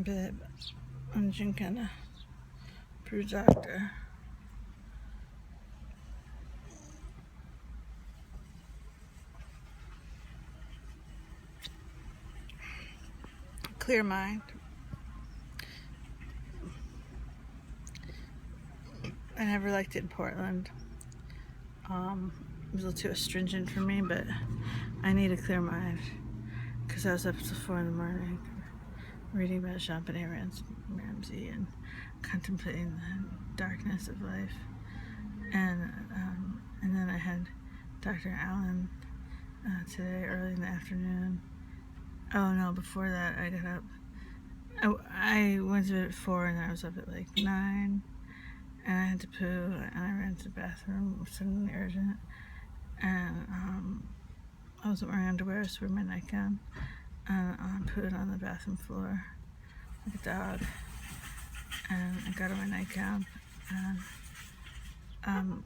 Babe, I'm drinking a Brew Doctor. Clear mind. I never liked it in Portland. It was a little too astringent for me, but I need a clear mind because I was up till 4 in the morning reading about JonBenet Ramsey and contemplating the darkness of life. And then I had Dr. Allen today early in the afternoon. Oh no, before that I got up. I went to bed at 4 and I was up at like 9. And I had to poo, and I ran to the bathroom, something urgent, and I wasn't wearing underwear, so I wore my nightgown, and I pooed on the bathroom floor like a dog, and I got on my nightgown, and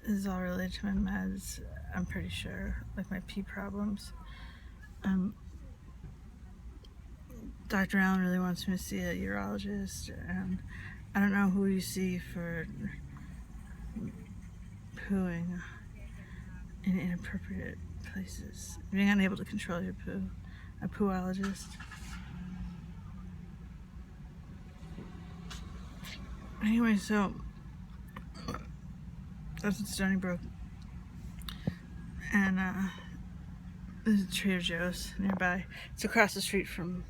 this is all related to my meds, I'm pretty sure, like my pee problems. Dr. Allen really wants me to see a urologist, and I don't know who you see for pooing in inappropriate places. Being unable to control your poo. A pooologist. Anyway, so that's in Stony Brook. And there's a Trader Joe's nearby. It's across the street from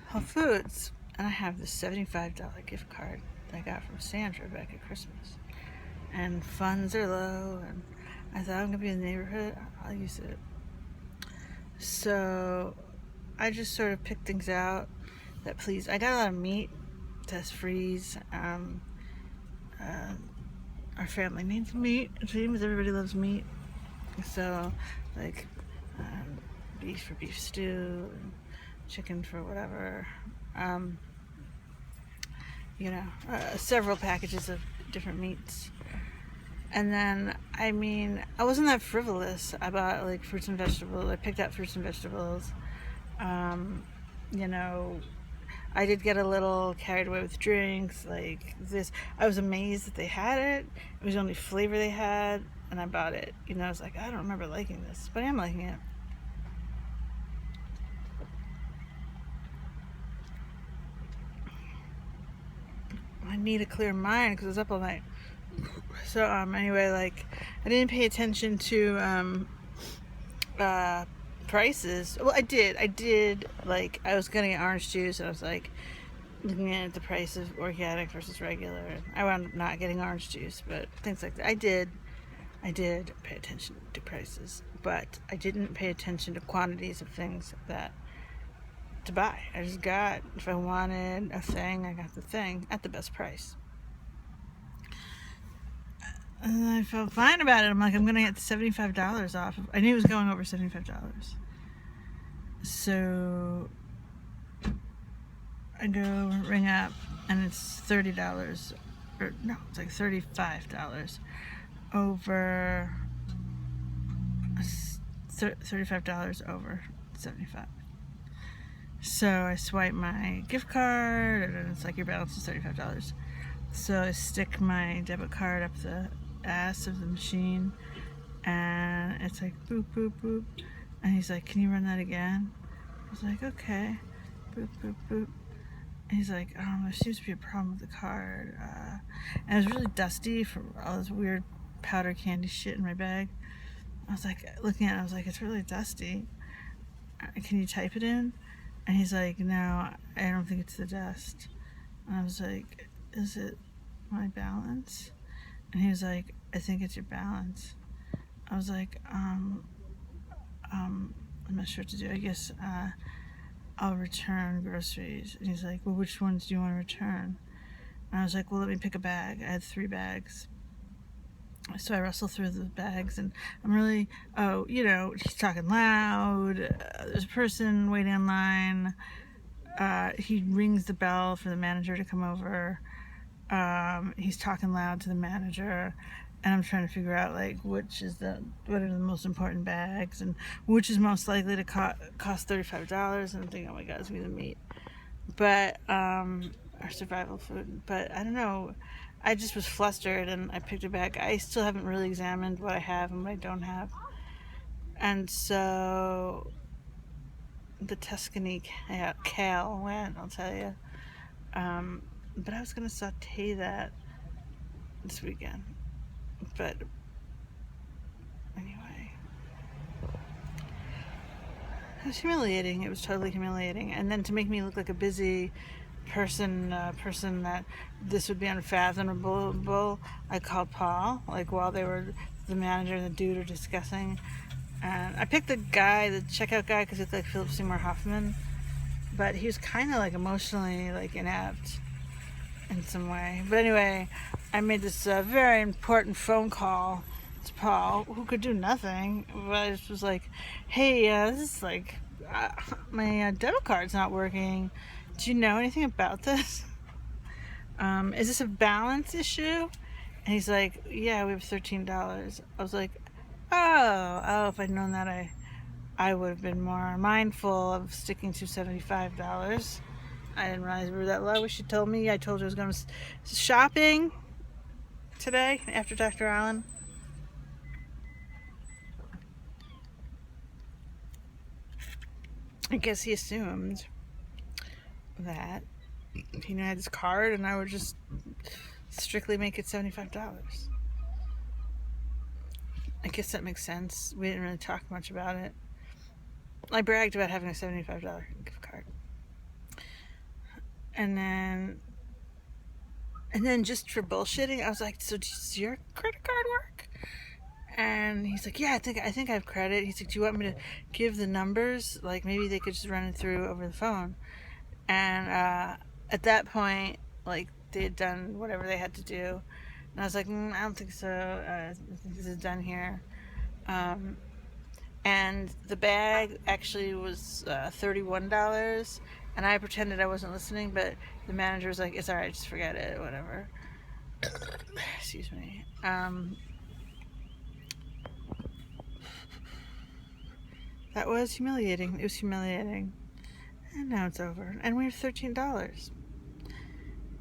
Whole Foods. And I have this $75 gift card that I got from Sandra back at Christmas. And funds are low, and I thought I'm gonna be in the neighborhood, I'll use it. So I just sort of picked things out that please. I got a lot of meat that's freeze. Our family needs meat. It seems everybody loves meat. So like beef for beef stew, and chicken for whatever. Several packages of different meats. And then, I wasn't that frivolous. I bought like fruits and vegetables. I picked out fruits and vegetables. I did get a little carried away with drinks like this. I was amazed that they had it. It was the only flavor they had, and I bought it. I was like, I don't remember liking this, but I am liking it. I need a clear mind because I was up all night. So anyway, like I didn't pay attention to prices. Well, I did. Like I was gonna get orange juice, and I was like looking at the price of organic versus regular. I wound up not getting orange juice, but things like that. I did pay attention to prices, but I didn't pay attention to quantities of things to buy. I just got, if I wanted a thing, I got the thing at the best price. And I felt fine about it. I'm like, I'm gonna get $75 off. I knew it was going over $75. So I go ring up, and it's $30, or no, it's like $35 over $35 over 75. So I swipe my gift card, and it's like your balance is $35. So I stick my debit card up the ass of the machine, and it's like boop boop boop, and he's like, can you run that again? I was like, okay. Boop boop boop. And he's like, there seems to be a problem with the card, and it was really dusty from all this weird powder candy shit in my bag. I was like looking at it, I was like, it's really dusty, can you type it in? And he's like, no, I don't think it's the dust. And I was like, is it my balance? And he was like, I think it's your balance. I was like, I'm not sure what to do. I guess I'll return groceries. And he's like, well, which ones do you want to return? And I was like, well, let me pick a bag. I had 3 bags. So I rustle through the bags, and I'm really, he's talking loud. There's a person waiting in line. He rings the bell for the manager to come over. He's talking loud to the manager, and I'm trying to figure out like what are the most important bags and which is most likely to cost $35. And I'm thinking, oh my god, it's gonna be the meat, but our survival food. But I don't know. I just was flustered and I picked a bag. I still haven't really examined what I have and what I don't have, and so the Tuscany kale went. I'll tell you. But I was gonna saute that this weekend. But anyway, it was humiliating. It was totally humiliating. And then to make me look like a busy person that this would be unfathomable, I called Paul, like while the manager and the dude are discussing. And I picked the checkout guy, because it's like Philip Seymour Hoffman, but he was kind of like emotionally like inept in some way. But anyway, I made this very important phone call to Paul, who could do nothing, but I just was like, hey, this is like, my debit card's not working. Do you know anything about this? Is this a balance issue? And he's like, yeah, we have $13. I was like, oh, if I'd known that, I would have been more mindful of sticking to $75. I didn't realize we were that low. She told me. I told her I was going to shopping today after Dr. Allen. I guess he assumed that he had his card and I would just strictly make it $75. I guess that makes sense. We didn't really talk much about it. I bragged about having a $75 gift card. And then just for bullshitting, I was like, so does your credit card work? And he's like, yeah, I think I have credit. He's like, do you want me to give the numbers? Like maybe they could just run it through over the phone. And at that point, like they had done whatever they had to do. And I was like, I don't think so. I think this is done here. And the bag actually was $31. And I pretended I wasn't listening, but the manager was like, it's all right, just forget it, whatever. Excuse me. That was humiliating. It was humiliating. And now it's over. And we have $13.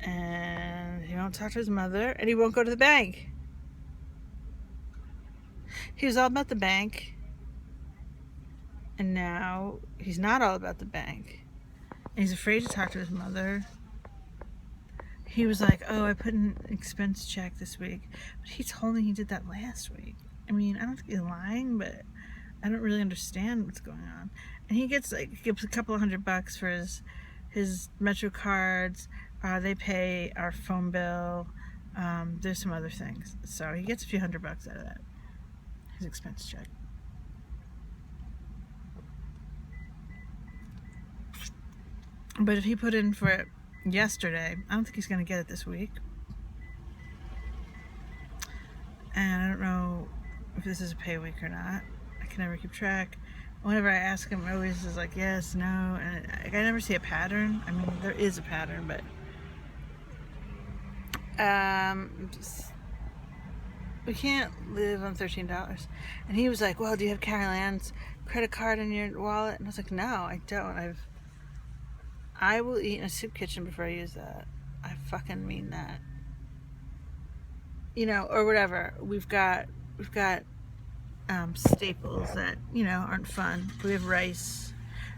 And he won't talk to his mother, and he won't go to the bank. He was all about the bank, and now he's not all about the bank. And he's afraid to talk to his mother. He was like, oh, I put an expense check this week. But he told me he did that last week. I mean, I don't think he's lying, but I don't really understand what's going on. And he gives a couple of $100 for his Metro cards. They pay our phone bill. There's some other things. So he gets a few $100 out of that. His expense check. But if he put in for it yesterday, I don't think he's going to get it this week. And I don't know if this is a pay week or not. I can never keep track. Whenever I ask him, I always is like, yes, no. And I never see a pattern. I mean, there is a pattern, but we can't live on $13. And he was like, well, do you have Carol Ann's credit card in your wallet? And I was like, no, I don't. I will eat in a soup kitchen before I use that. I fucking mean that. You know, or whatever. We've got staples that, you know, aren't fun. We have rice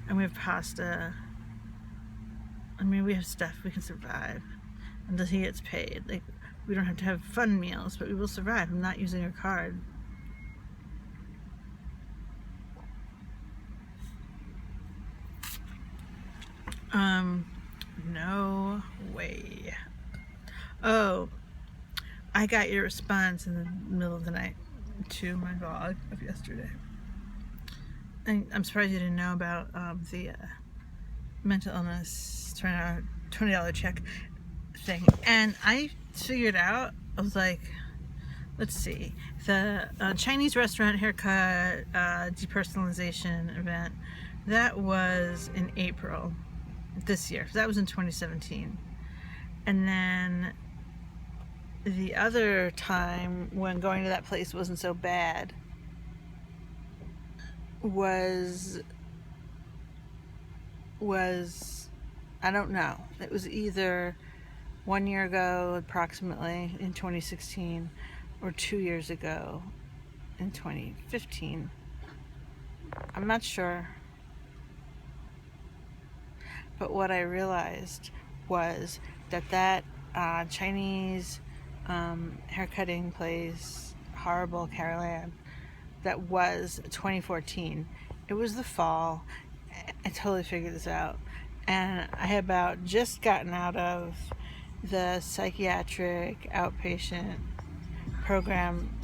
and we have pasta. I mean, we have stuff we can survive until he gets paid. Like, we don't have to have fun meals, but we will survive. I'm not using your card. No way. Oh, I got your response in the middle of the night to my vlog of yesterday. And I'm surprised you didn't know about the mental illness $20 check thing. And I figured out, I was like, let's see, the Chinese restaurant haircut depersonalization event, that was in April this year. That was in 2017. And then the other time when going to that place wasn't so bad was I don't know. It was either 1 year ago, approximately, in 2016, or 2 years ago in 2015. I'm not sure. But what I realized was that Chinese haircutting place, Horrible Caroline, that was 2014. It was the fall. I totally figured this out. And I had about just gotten out of the psychiatric outpatient program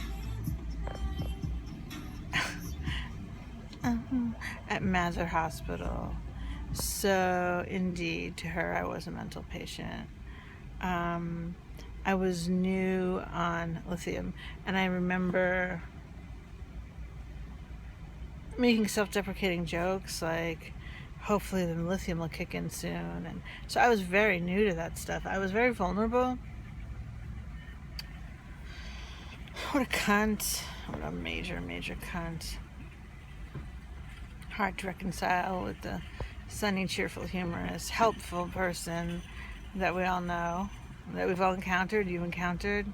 at Mather Hospital. So, indeed, to her, I was a mental patient. I was new on lithium, and I remember making self-deprecating jokes like, hopefully the lithium will kick in soon. And so I was very new to that stuff. I was very vulnerable. What a cunt. What a major cunt. Hard to reconcile with the sunny, cheerful, humorous, helpful person that we all know, that we've all encountered, you've encountered.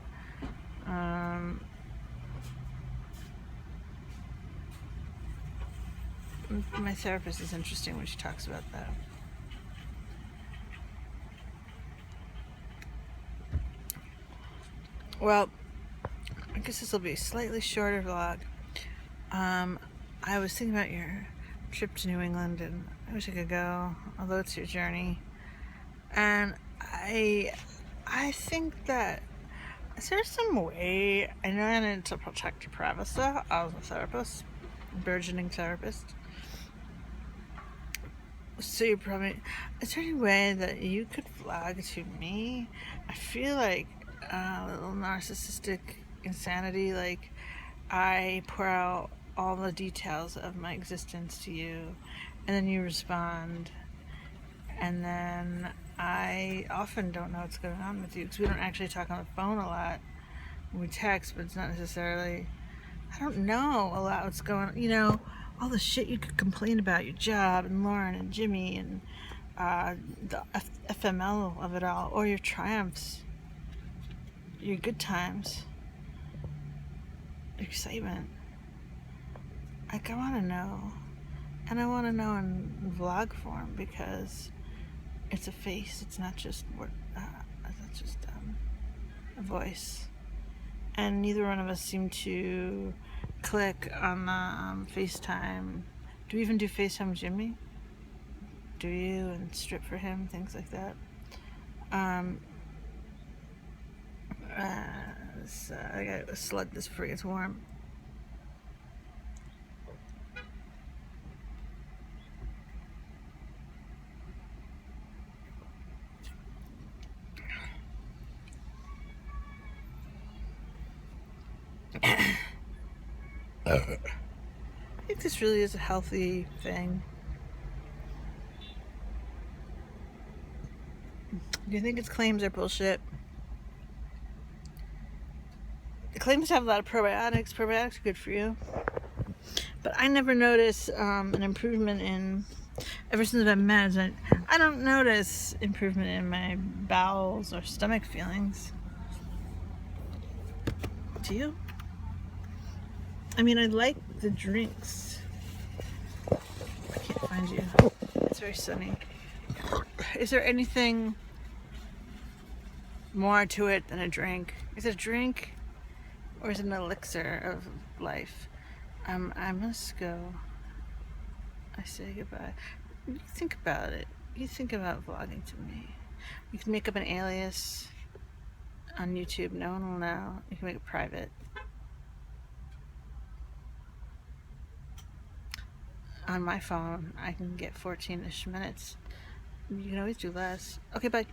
My therapist is interesting when she talks about that. Well, I guess this will be a slightly shorter vlog. I was thinking about your trip to New England, and I wish I could go, although it's your journey. And I think that, is there some way, I know I need to protect your privacy as a therapist, burgeoning therapist. So you probably, is there any way that you could vlog to me? I feel like a little narcissistic insanity, like I pour out all the details of my existence to you, and then you respond, and then I often don't know what's going on with you, because we don't actually talk on the phone a lot. We text, but it's not necessarily, I don't know a lot what's going on, all the shit you could complain about, your job, and Lauren, and Jimmy, and the FML of it all, or your triumphs, your good times, your excitement. Like, I want to know, and I want to know in vlog form, because it's a face, it's not just a voice. And neither one of us seem to click on the FaceTime. Do we even do FaceTime with Jimmy? Do you? And strip for him, things like that. I gotta slug this before it gets warm. I think this really is a healthy thing. Do you think its claims are bullshit? It claims to have a lot of probiotics. Probiotics are good for you. But I never notice an improvement in, ever since I've been meds, I don't notice improvement in my bowels or stomach feelings. Do you? I mean, I like the drinks. I can't find you. It's very sunny. Is there anything more to it than a drink? Is it a drink, or is it an elixir of life? I must go. I say goodbye. You think about it. You think about vlogging to me. You can make up an alias on YouTube. No one will know. You can make it private. On my phone, I can get 14-ish minutes. You can always do less. Okay, bye.